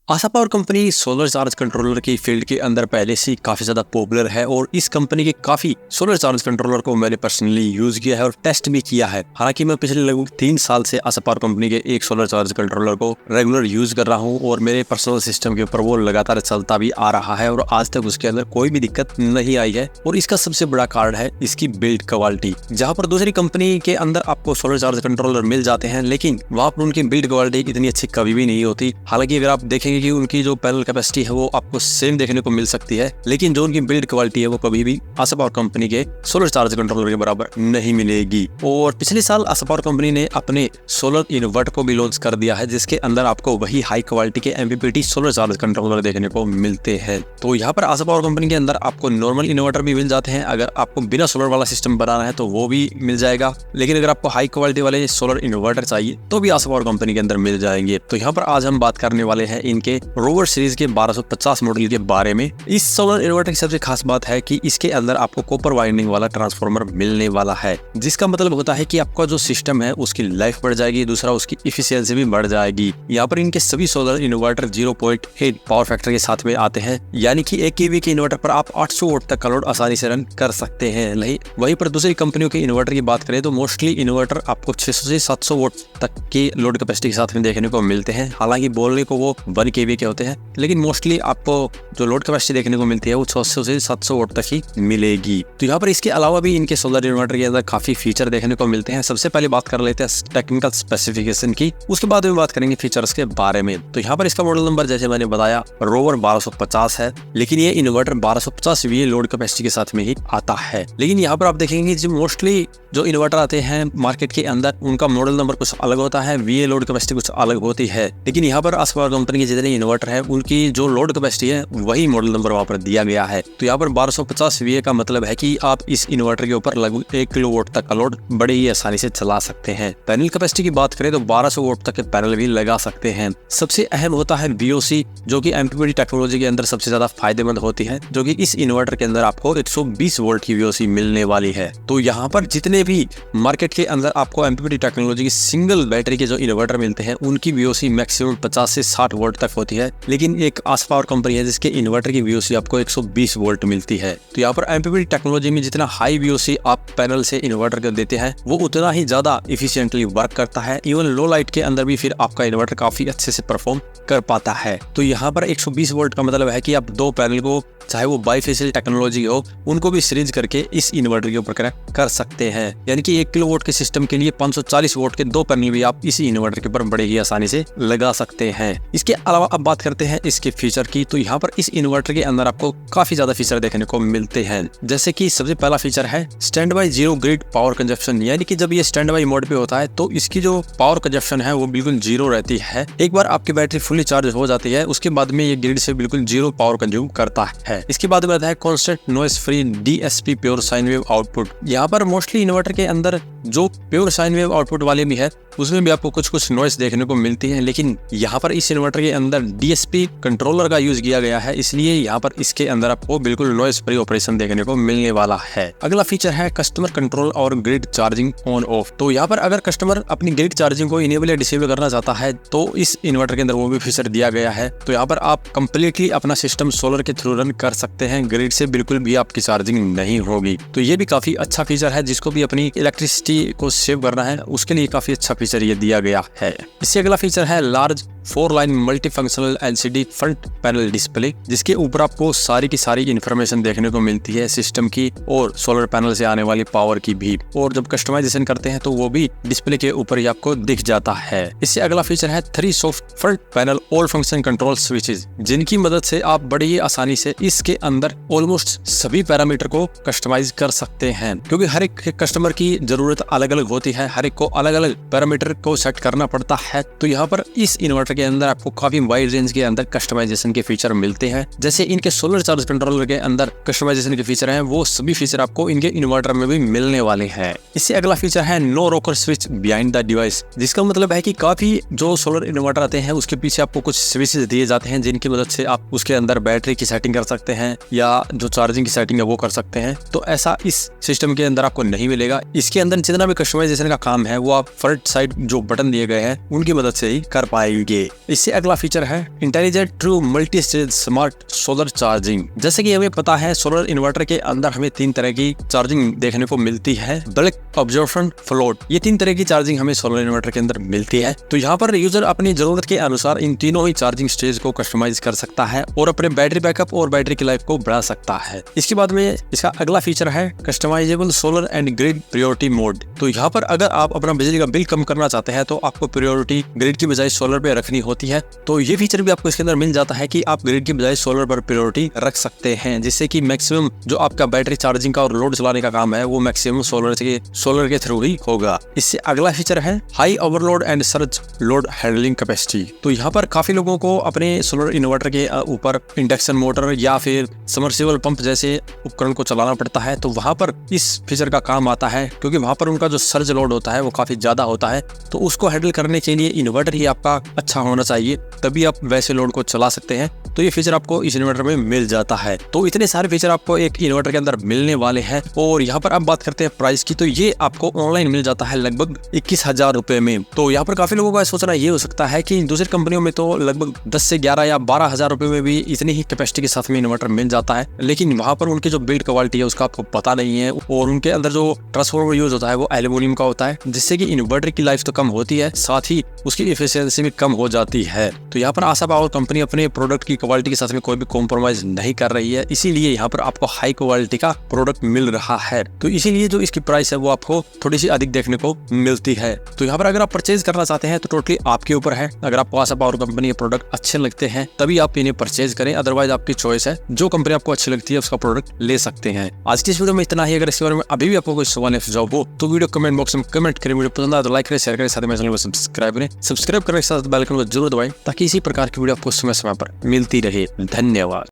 आशा power company solar charge controller की field के अंदर पहले से काफी ज्यादा पॉपुलर है और इस कंपनी के काफी सोलर चार्ज कंट्रोलर को मैंने पर्सनली यूज किया है और टेस्ट भी किया है। हालांकि मैं पिछले लगभग 3 साल से आशा पावर कंपनी के एक सोलर चार्ज कंट्रोलर को रेगुलर यूज कर रहा हूं और मेरे पर्सनल सिस्टम के ऊपर वो लगातार चलता भी आ रहा है और आज तक उसके अंदर कोई भी दिक्कत नहीं आई है। और इसका सबसे बड़ा कारण है इसकी बिल्ड क्वालिटी। जहाँ पर दूसरी कंपनी के अंदर आपको सोलर चार्ज कंट्रोलर मिल जाते हैं, लेकिन वहाँ पर उनकी बिल्ड क्वालिटी इतनी अच्छी कभी भी नहीं होती। हालांकि अगर आप देखेंगे कि उनकी जो पैनल कैपेसिटी है वो आपको सेम देखने को मिल सकती है, लेकिन जो उनकी बिल्ड क्वालिटी है वो कभी भी आशा पावर कंपनी के सोलर चार्ज कंट्रोलर के बराबर नहीं मिलेगी। और पिछले साल आशा पावर कंपनी ने अपने सोलर इन्वर्टर को भी लॉन्च कर दिया है, जिसके अंदर आपको वही हाई क्वालिटी के MPPT सोलर चार्ज कंट्रोलर देखने को मिलते हैं। तो यहाँ पर आशा पावर कंपनी के अंदर आपको नॉर्मल इन्वर्टर भी मिल जाते हैं। अगर आपको बिना सोलर वाला सिस्टम बनाना है तो वो भी मिल जाएगा, लेकिन अगर आपको हाई क्वालिटी वाले सोलर इन्वर्टर चाहिए तो भी आशा पावर कंपनी के अंदर मिल जाएंगे। तो यहाँ पर आज हम बात करने वाले हैं इनके रोवर सीरीज के 1250 मॉडल के बारे में। इस सोलर इन्वर्टर की सबसे खास बात है कि इसके अंदर आपको कॉपर वाइंडिंग वाला ट्रांसफार्मर मिलने वाला है, जिसका मतलब होता है कि आपका जो सिस्टम है उसकी लाइफ बढ़ जाएगी, दूसरा उसकी इफिशियंसी भी बढ़ जाएगी। यहाँ पर इनके सभी सोलर इन्वर्टर 0.8 पावर फैक्टर के साथ में आते हैं, यानी कि 1 kV के इन्वर्टर पर आप 800 वोल्ट तक का लोड आसानी से रन कर सकते हैं। वहीं पर दूसरी कंपनियों के इन्वर्टर की बात करें तो मोस्टली इन्वर्टर आपको 600 से 700 वोल्ट तक की लोड कैपेसिटी के साथ में देखने को मिलते हैं। हालांकि बोलने को वो 1 kV के होते हैं, लेकिन मोस्टली आपको जो लोड कैपेसिटी देखने को मिलती है वो 600 से 700 वोल्ट तक ही मिलेगी। तो यहाँ पर इसके अलावा भी इनके सोलर इन्वर्टर के अंदर काफी फीचर देखने को मिलते हैं। सबसे पहले बात कर लेते हैं टेक्निकल स्पेसिफिकेशन की, उसके बाद में बात करेंगे फीचर्स के बारे में। तो यहाँ पर इसका मॉडल नंबर जैसे मैंने बताया रोवर 1250 है, लेकिन ये इन्वर्टर 1250 VA लोड कैपेसिटी के साथ में ही आता है। लेकिन यहाँ पर आप देखेंगे जो मोस्टली जो इन्वर्टर आते हैं मार्केट के अंदर उनका मॉडल नंबर कुछ अलग होता है, VA लोड कैपेसिटी कुछ अलग होती है। लेकिन यहाँ पर आशा पावर कंपनी के जितने इन्वर्टर है उनकी जो लोड कैपेसिटी है वही मॉडल नंबर वहाँ पर दिया गया है। तो यहाँ पर 1250 VA का मतलब है कि आप इस इन्वर्टर के ऊपर लगभग 1 किलोवाट तक का लोड बड़े ही आसानी से चला सकते हैं। पैनल कैपेसिटी की बात करें तो 1200 वोल्ट तक के पैनल भी लगा सकते हैं। सबसे अहम होता है VOC, जो कि MPPT टेक्नोलॉजी के अंदर सबसे ज्यादा फायदेमंद होती है, जो कि इस इन्वर्टर के अंदर आपको 120 वोल्ट की VOC मिलने वाली है। तो यहाँ पर जितने भी मार्केट के अंदर आपको MPPT टेक्नोलॉजी की सिंगल बैटरी के जो इन्वर्टर मिलते हैं उनकी VOC मैक्सिमम 50 से 60 वोल्ट तक होती है, लेकिन एक आशा पावर कंपनी है जिसके इन्वर्टर की VOC आपको 120 वोल्ट मिलती है। तो यहाँ पर MPPT टेक्नोलॉजी में जितना हाई VOC आप पैनल से इन्वर्टर को देते हैं वो उतना ही ज्यादा इफिशिएंटली वर्क करता है। इवन लो लाइट के अंदर भी फिर आपका इन्वर्टर काफी अच्छे से परफॉर्म कर पाता है। तो यहाँ पर 120 वोल्ट का मतलब है कि आप 2 पैनल को, चाहे वो बाईफेशियल टेक्नोलॉजी हो, उनको भी सीरीज करके इस इन्वर्टर के ऊपर कनेक्ट कर सकते हैं। यानी कि 1 किलोवाट के सिस्टम के लिए 540 वोल्ट के 2 पैनल भी आप इसी इन्वर्टर के ऊपर बड़े ही आसानी से लगा सकते हैं। इसके अलावा अब बात करते हैं इसके फीचर की। तो यहाँ पर इस इन्वर्टर के अंदर आपको काफी ज्यादा फीचर देखने को मिलते हैं, जैसे कि सबसे पहला फीचर है stand by zero grid power consumption. यानी कि जब ये स्टैंड बाय मोड पे होता है तो इसकी जो पावर कंजप्शन है वो बिल्कुल जीरो रहती है। एक बार आपकी बैटरी फुली चार्ज हो जाती है उसके बाद में ये ग्रिड से बिल्कुल जीरो पावर कंज्यूम करता है। इसके बाद में आता है constant noise free DSP pure sine wave output. यहाँ पर मोस्टली इन्वर्टर के अंदर जो प्योर साइन वेव आउटपुट वाले भी है उसमें भी आपको कुछ नॉइस देखने को मिलती है, लेकिन यहाँ पर इस इन्वर्टर के अंदर DSP कंट्रोलर का यूज किया गया है, इसलिए यहाँ पर इसके अंदर आपको बिल्कुल नॉइस फ्री ऑपरेशन देखने को मिलने वाला है। अगला फीचर है कस्टमर कंट्रोल और ग्रिड चार्जिंग ऑन ऑफ। तो यहाँ पर अगर कस्टमर अपनी ग्रिड चार्जिंग को इनेबल या डिसेबल करना चाहता है तो इस इन्वर्टर के अंदर वो भी फीचर दिया गया है। तो यहाँ पर आप कंप्लीटली अपना सिस्टम सोलर के थ्रू रन कर सकते हैं, ग्रिड से बिल्कुल भी आपकी चार्जिंग नहीं होगी। तो ये भी काफी अच्छा फीचर है, जिसको भी अपनी इलेक्ट्रिसिटी को सेव करना है उसके लिए काफी अच्छा फीचर ये दिया गया है। इससे अगला फीचर है large 4 line multi functional LCD front panel display, जिसके ऊपर आपको सारी की सारी इंफॉर्मेशन देखने को मिलती है सिस्टम की और सोलर पैनल से आने वाली पावर की भी। और जब कस्टमाइजेशन करते हैं तो वो भी डिस्प्ले के ऊपर ही आपको दिख जाता है। इससे अगला फीचर है 3 soft front panel all function control switches, जिनकी मदद से आप बड़ी ही आसानी से इसके अंदर ऑलमोस्ट सभी पैरामीटर को कस्टमाइज कर सकते हैं, क्योंकि हर एक कस्टमर की जरूरत अलग अलग होती है, हर एक को अलग अलग पैरामीटर को सेट करना पड़ता है। तो यहाँ पर इस इन्वर्टर के अंदर आपको काफी वाइड रेंज के अंदर कस्टमाइजेशन के फीचर मिलते हैं। जैसे इनके सोलर चार्ज कंट्रोलर के अंदर कस्टमाइजेशन के फीचर हैं, वो सभी फीचर आपको इनके इन्वर्टर में भी मिलने वाले हैं। इससे अगला फीचर है no rocker switch behind the device, जिसका मतलब है कि काफी जो सोलर इन्वर्टर आते हैं उसके पीछे आपको कुछ स्विचेस दिए जाते हैं, जिनकी मदद से आप उसके अंदर बैटरी की सेटिंग कर सकते हैं या जो चार्जिंग की सेटिंग है वो कर सकते हैं। तो ऐसा इस सिस्टम के अंदर आपको नहीं मिलेगा। इसके अंदर जितना भी कस्टमाइजेशन का काम है वो आप फ्रंट साइड जो बटन दिए गए हैं उनकी मदद से ही कर पाएंगे। चाहिए। इससे अगला फीचर है intelligent true multi stage smart solar charging. जैसे कि हमें पता है सोलर इन्वर्टर के अंदर हमें 3 तरह की चार्जिंग देखने को मिलती है, बल्क, अब्जॉर्प्शन, फ्लोट। ये 3 तरह की चार्जिंग हमें सोलर इन्वर्टर के अंदर मिलती है। तो यहाँ पर यूजर अपनी जरूरत के अनुसार इन तीनों ही चार्जिंग स्टेज को कस्टमाइज कर सकता है और अपने बैटरी बैकअप और बैटरी की लाइफ को बढ़ा सकता है। इसके बाद में इसका अगला फीचर है customisable solar and grid priority mode. तो यहाँ पर अगर आप अपना बिजली का बिल कम करना चाहते हैं तो आपको प्रायोरिटी ग्रिड की बजाय सोलर पे रखनी होती है। तो ये फीचर भी आपको इसके अंदर मिल जाता है कि आप ग्रिड की बजाय सोलर पर प्रायोरिटी रख सकते हैं, जिससे कि मैक्सिमम जो आपका बैटरी चार्जिंग का और लोड चलाने का काम है वो मैक्सिमम सोलर के थ्रू ही होगा। इससे अगला फीचर है high overload and surge load handling capacity. तो यहाँ पर काफी लोगों को अपने सोलर इन्वर्टर के ऊपर इंडक्शन मोटर या फिर सबमर्सिबल पंप जैसे उपकरण को चलाना पड़ता है, तो वहां पर इस फीचर का काम आता है, क्योंकि वहां पर उनका जो सर्ज लोड होता है वो काफी ज्यादा होता है। तो उसको हैंडल करने के लिए इन्वर्टर ही आपका अच्छा होना चाहिए, तभी आप वैसे लोड को चला सकते हैं। तो ये फीचर आपको इस इन्वर्टर में मिल जाता है। तो इतने सारे फीचर आपको एक इन्वर्टर के अंदर मिलने वाले हैं। और यहाँ पर अब बात करते हैं प्राइस की, तो ये आपको ऑनलाइन मिल जाता है लगभग 21,000 रुपए में। तो यहाँ पर काफी लोगों का सोचना ये हो सकता है कि दूसरी कंपनियों में तो लगभग 10 से 11 या 12,000 रुपए में भी इतनी ही कैपेसिटी के साथ में इन्वर्टर मिल जाता है, लेकिन वहां पर उनकी जो बिल्ड क्वालिटी है उसका आपको पता नहीं है और उनके अंदर जो ट्रांसफार्मर यूज होता है वो एल्यूमिनियम का होता है, जिससे कि इन्वर्टर की लाइफ तो कम होती है, साथ ही उसकी एफिशिएंसी भी कम हो जाती है। तो यहाँ पर आशा पावर कंपनी अपने प्रोडक्ट की क्वालिटी के साथ में कोई भी कॉम्प्रोमाइज नहीं कर रही है, इसीलिए यहाँ पर आपको हाई क्वालिटी का प्रोडक्ट मिल रहा है। तो इसीलिए जो इसकी प्राइस है वो आपको थोड़ी सी अधिक देखने को मिलती है। तो यहाँ पर अगर आप परचेज करना चाहते हैं तो टोटली आपके ऊपर है। अगर आपको आशा पावर कंपनी के प्रोडक्ट अच्छे लगते हैं तभी आप इन्हें परचेज करें, अदरवाइज आपकी चॉइस है, जो कंपनी आपको अच्छी लगती है उसका प्रोडक्ट ले सकते हैं। आज की इस वीडियो में इतना ही। अगर इसके बारे में अभी भी आपको कोई सवाल या सुझाव हो तो वीडियो कमेंट बॉक्स में कमेंट करें। वीडियो पसंद आए तो लाइक करें, शेयर करें, साथ में चैनल को सब्सक्राइब करें। सब्सक्राइब करने के साथ बेल आइकन को जरूर दबाएं ताकि इसी प्रकार की वीडियो आपको समय समय पर मिलती रहे। धन्यवाद।